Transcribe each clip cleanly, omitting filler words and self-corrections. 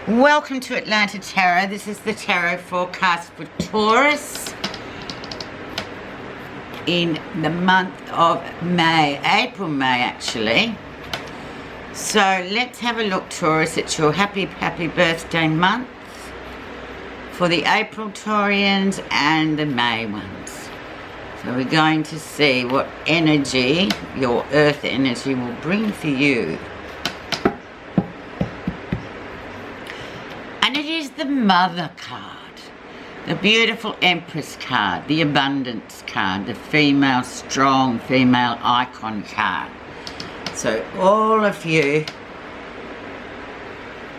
Welcome to Untitled Tarot. This is the tarot forecast for Taurus in the month of May, May actually. So let's have a look, Taurus. It's your happy birthday month for the April Taurians and the May ones. So we're going to see what energy, your earth energy, will bring for you. And it is the Mother card, the beautiful Empress card, the Abundance card, the female, strong female icon card. So all of you,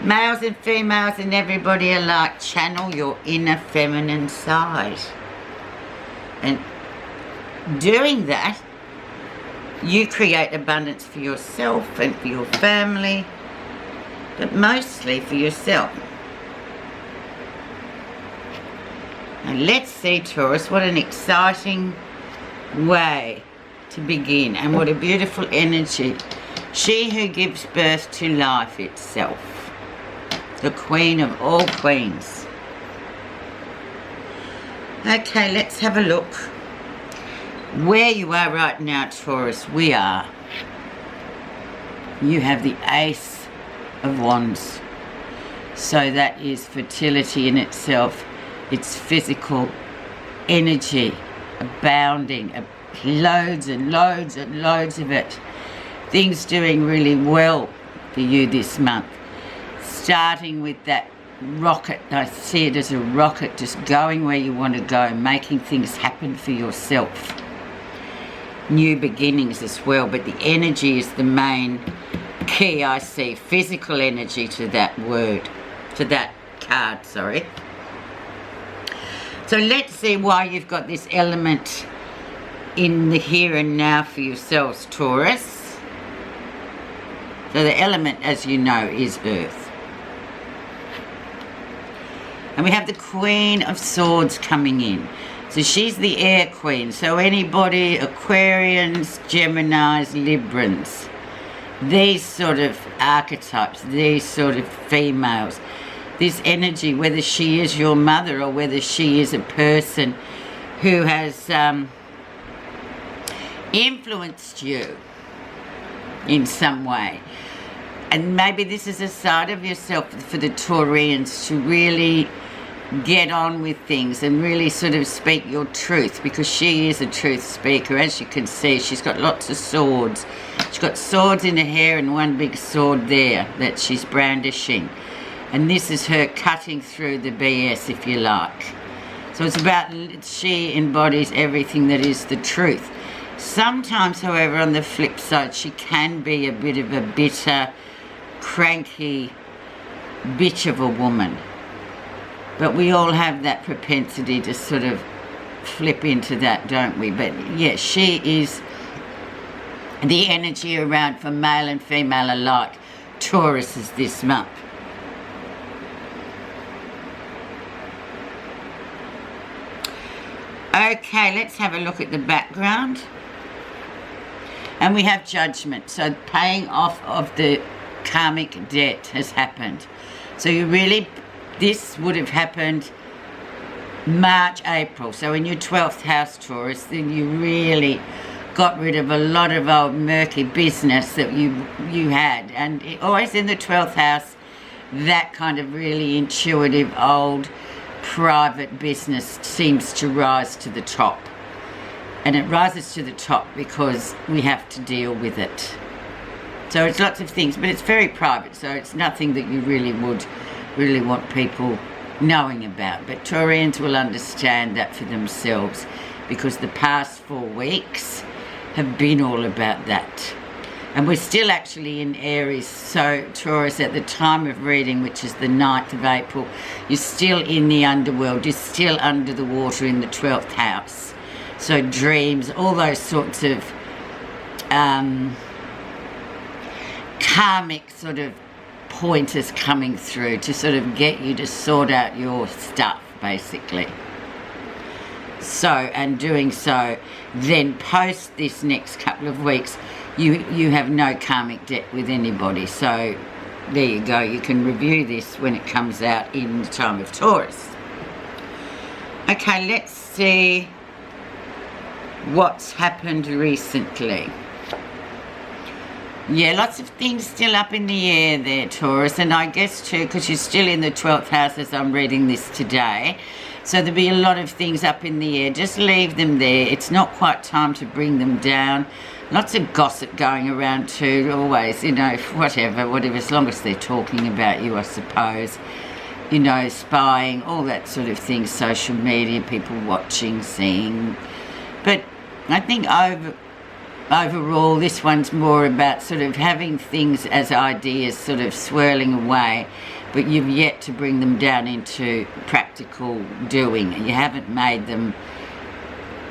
males and females and everybody alike, channel your inner feminine side. And doing that, you create abundance for yourself and for your family, but mostly for yourself. And let's see, Taurus, what an exciting way to begin, and what a beautiful energy. She who gives birth to life itself, the queen of all queens. Okay, let's have a look where you are right now, Taurus. You have the Ace of Wands, so that is fertility in itself. It's physical energy, abounding, loads and loads and loads of it. Things doing really well for you this month. Starting with that rocket, I see it as a rocket, just going where you want to go, making things happen for yourself. New beginnings as well, but the energy is the main key, I see. Physical energy to that word, to that card, sorry. So let's see why you've got this element in the here and now for yourselves, Taurus. So the element, as you know, is Earth. And we have the Queen of Swords coming in. So she's the air queen. So anybody, Aquarians, Geminis, Librans, these sort of archetypes, these sort of females, this energy, whether she is your mother or whether she is a person who has influenced you in some way. And maybe this is a side of yourself for the Taurians to really get on with things and really sort of speak your truth, because she is a truth speaker. As you can see, she's got lots of swords. She's got swords in her hair and one big sword there that she's brandishing. And this is her cutting through the BS, if you like. So it's about, she embodies everything that is the truth. Sometimes, however, on the flip side, she can be a bit of a bitter, cranky bitch of a woman. But we all have that propensity to sort of flip into that, don't we? But yes, she is the energy around for male and female alike. Taurus is this month. Okay, let's have a look at the background. And we have Judgment. So paying off of the karmic debt has happened. So you really, this would have happened March, April. So in your 12th house, Taurus, then you really got rid of a lot of old murky business that you had. And always in the 12th house, that kind of really intuitive old private business seems to rise to the top. And it rises to the top because we have to deal with it. So it's lots of things, but it's very private, so it's nothing that you really would want people knowing about. But Taurians will understand that for themselves, because the past 4 weeks have been all about that. And we're still actually in Aries, so Taurus, at the time of reading, which is the 9th of April, you're still in the underworld, you're still under the water in the 12th house. So dreams, all those sorts of karmic sort of pointers coming through to sort of get you to sort out your stuff, basically. So, and doing so, then post this next couple of weeks, you have no karmic debt with anybody. So there you go. You can review this when it comes out in the time of Taurus. Okay, let's see what's happened recently. Yeah, lots of things still up in the air there, Taurus, and I guess too, because you're still in the 12th house as I'm reading this today, so there'll be a lot of things up in the air. Just leave them there. It's not quite time to bring them down. Lots of gossip going around too, always, you know, whatever, as long as they're talking about you, I suppose. You know, spying, all that sort of thing, social media, people watching, seeing. But I think overall, this one's more about sort of having things as ideas sort of swirling away, but you've yet to bring them down into practical doing. You haven't made them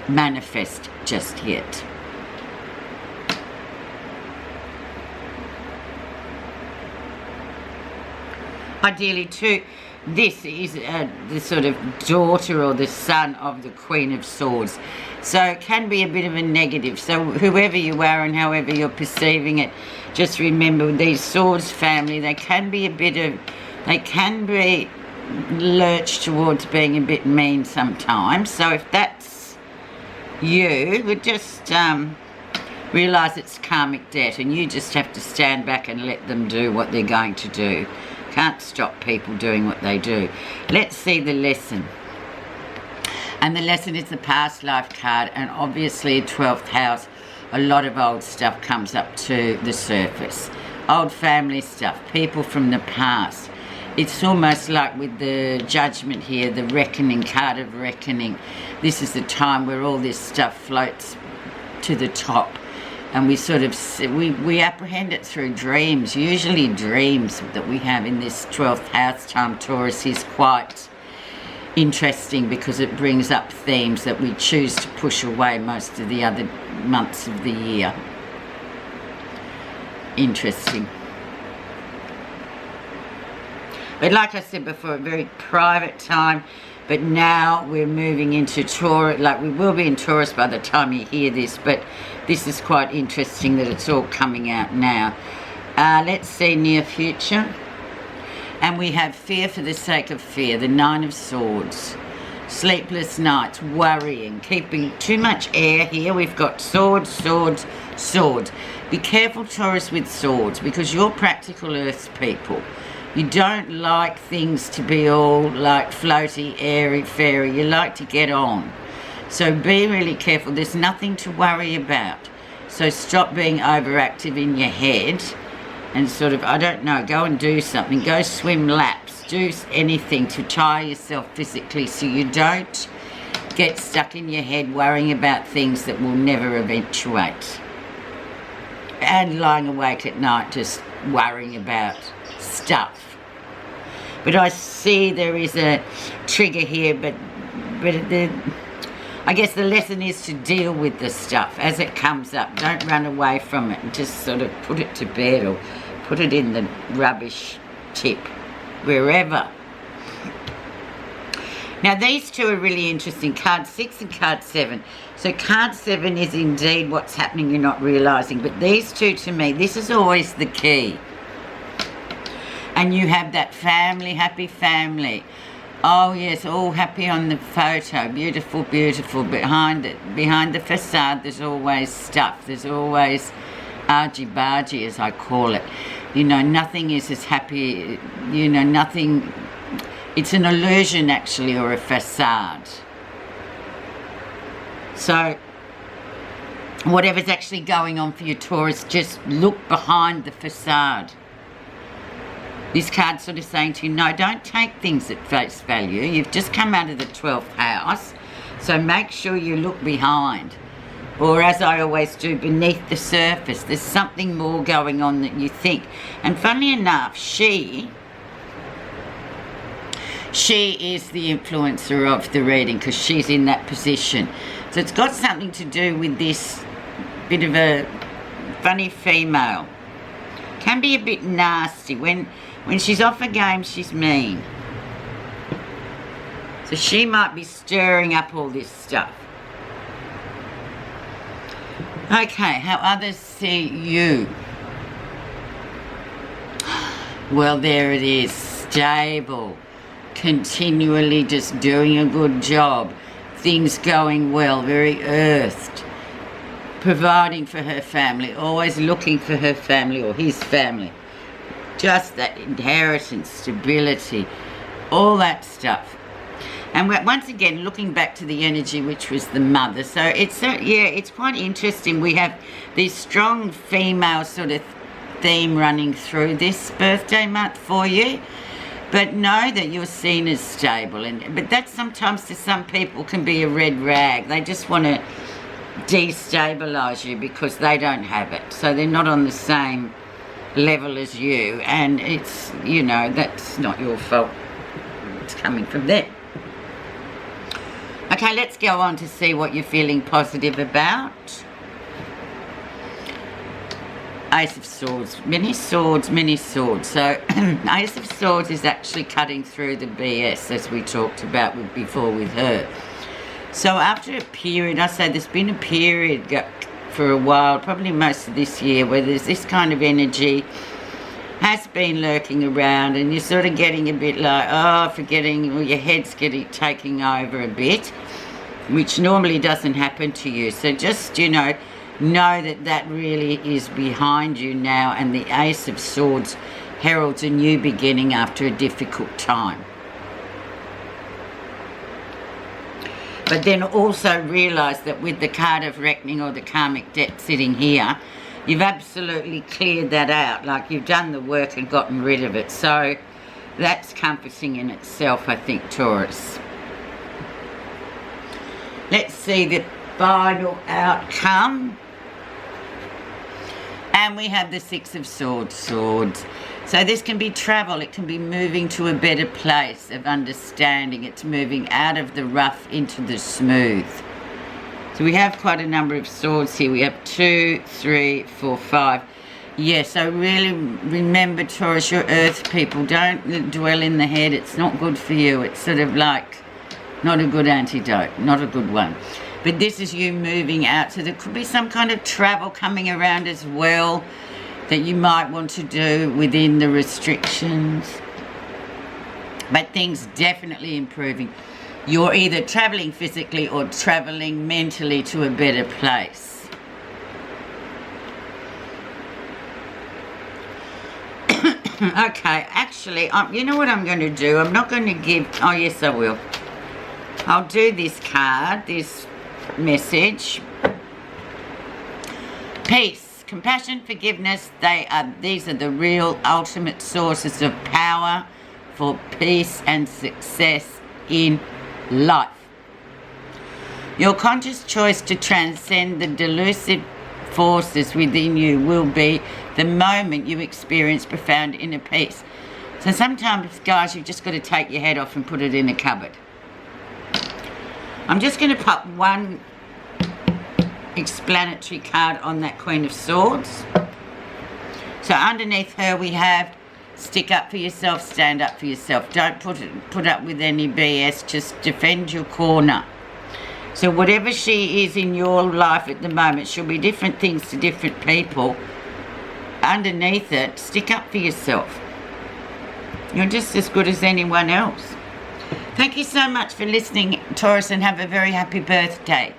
manifest just yet. Ideally too, this is the sort of daughter or the son of the Queen of Swords. So it can be a bit of a negative. So whoever you are and however you're perceiving it, just remember these Swords family, they can be lurched towards being a bit mean sometimes. So if that's you, would just realise it's karmic debt and you just have to stand back and let them do what they're going to do. Can't stop people doing what they do. Let's see the lesson. And the lesson is the past life card, and obviously 12th house, a lot of old stuff comes up to the surface. Old family stuff, people from the past. It's almost like with the Judgment here, the reckoning, card of reckoning. This is the time where all this stuff floats to the top. And we sort of, we apprehend it through dreams. Usually dreams that we have in this 12th house time, Taurus, is quite interesting because it brings up themes that we choose to push away most of the other months of the year. Interesting. But like I said before, a very private time. But now we're moving into Taurus, like we will be in Taurus by the time you hear this, but this is quite interesting that it's all coming out now. Let's see near future. And we have fear for the sake of fear, the 9 of Swords. Sleepless nights, worrying, keeping too much air here. We've got swords, swords, swords. Be careful, Taurus, with swords, because you're practical earth people. You don't like things to be all like floaty, airy, fairy. You like to get on. So be really careful. There's nothing to worry about. So stop being overactive in your head and sort of, I don't know, go and do something. Go swim laps. Do anything to tire yourself physically so you don't get stuck in your head worrying about things that will never eventuate. And lying awake at night just worrying about stuff. But I see there is a trigger here, but I guess the lesson is to deal with the stuff as it comes up. Don't run away from it and just sort of put it to bed or put it in the rubbish tip, wherever. Now these two are really interesting, card 6 and card 7. So card 7 is indeed what's happening you're not realising, but these two to me, this is always the key. And you have that family, happy family. Oh yes, all happy on the photo, beautiful, beautiful. Behind the facade, there's always stuff. There's always argy-bargy, as I call it. You know, nothing is as happy, you know, nothing. It's an illusion actually, or a facade. So whatever's actually going on for your Taurus, just look behind the facade. This card's sort of saying to you, no, don't take things at face value. You've just come out of the 12th house, so make sure you look behind. Or as I always do, beneath the surface. There's something more going on that you think. And funnily enough, she is the influencer of the reading because she's in that position. So it's got something to do with this bit of a funny female. Can be a bit nasty. When she's off her game, she's mean. So she might be stirring up all this stuff. Okay, how others see you. Well, there it is. Stable. Continually just doing a good job. Things going well. Very earthed. Providing for her family. Always looking for her family or his family. Just that inheritance, stability. All that stuff. And we're once again looking back to the energy which was the mother. So it's it's quite interesting. We have this strong female sort of theme running through this birthday month for you. But know that you're seen as stable. But that sometimes to some people can be a red rag. They just want to destabilise you because they don't have it. So they're not on the same level as you. And it's, you know, that's not your fault. It's coming from them. Okay, let's go on to see what you're feeling positive about. Ace of Swords. Many swords, many swords. So, Ace of Swords is actually cutting through the BS, as we talked about before with her. So, after a period, I say there's been a period for a while, probably most of this year, where there's this kind of energy has been lurking around and you're sort of getting a bit like, forgetting, or your head's taking over a bit, which normally doesn't happen to you. So just, you know that really is behind you now, and the Ace of Swords heralds a new beginning after a difficult time. But then also realise that with the card of reckoning or the karmic debt sitting here, you've absolutely cleared that out, like you've done the work and gotten rid of it. So that's comforting in itself, I think, Taurus. Let's see the final outcome. And we have the Six of Swords. So this can be travel. It can be moving to a better place of understanding. It's moving out of the rough into the smooth. So we have quite a number of swords here. We have 2, 3, 4, 5. Yeah, so really remember, Taurus, you're earth people. Don't dwell in the head. It's not good for you. It's sort of like not a good antidote, not a good one. But this is you moving out. So there could be some kind of travel coming around as well that you might want to do within the restrictions. But things definitely improving. You're either travelling physically or travelling mentally to a better place. Okay, actually, you know what I'm going to do? I'm not going to give... Oh, yes, I will. I'll do this card, this message. Peace, compassion, forgiveness. These are the real ultimate sources of power for peace and success in life. Your conscious choice to transcend the delusive forces within you will be the moment you experience profound inner peace. So sometimes, guys, you've just got to take your head off and put it in a cupboard. I'm just going to pop one explanatory card on that Queen of Swords. So underneath her we have stick up for yourself, stand up for yourself. Don't put up with any BS. Just defend your corner. So whatever she is in your life at the moment, she'll be different things to different people. Underneath it, stick up for yourself. You're just as good as anyone else. Thank you so much for listening, Taurus, and have a very happy birthday.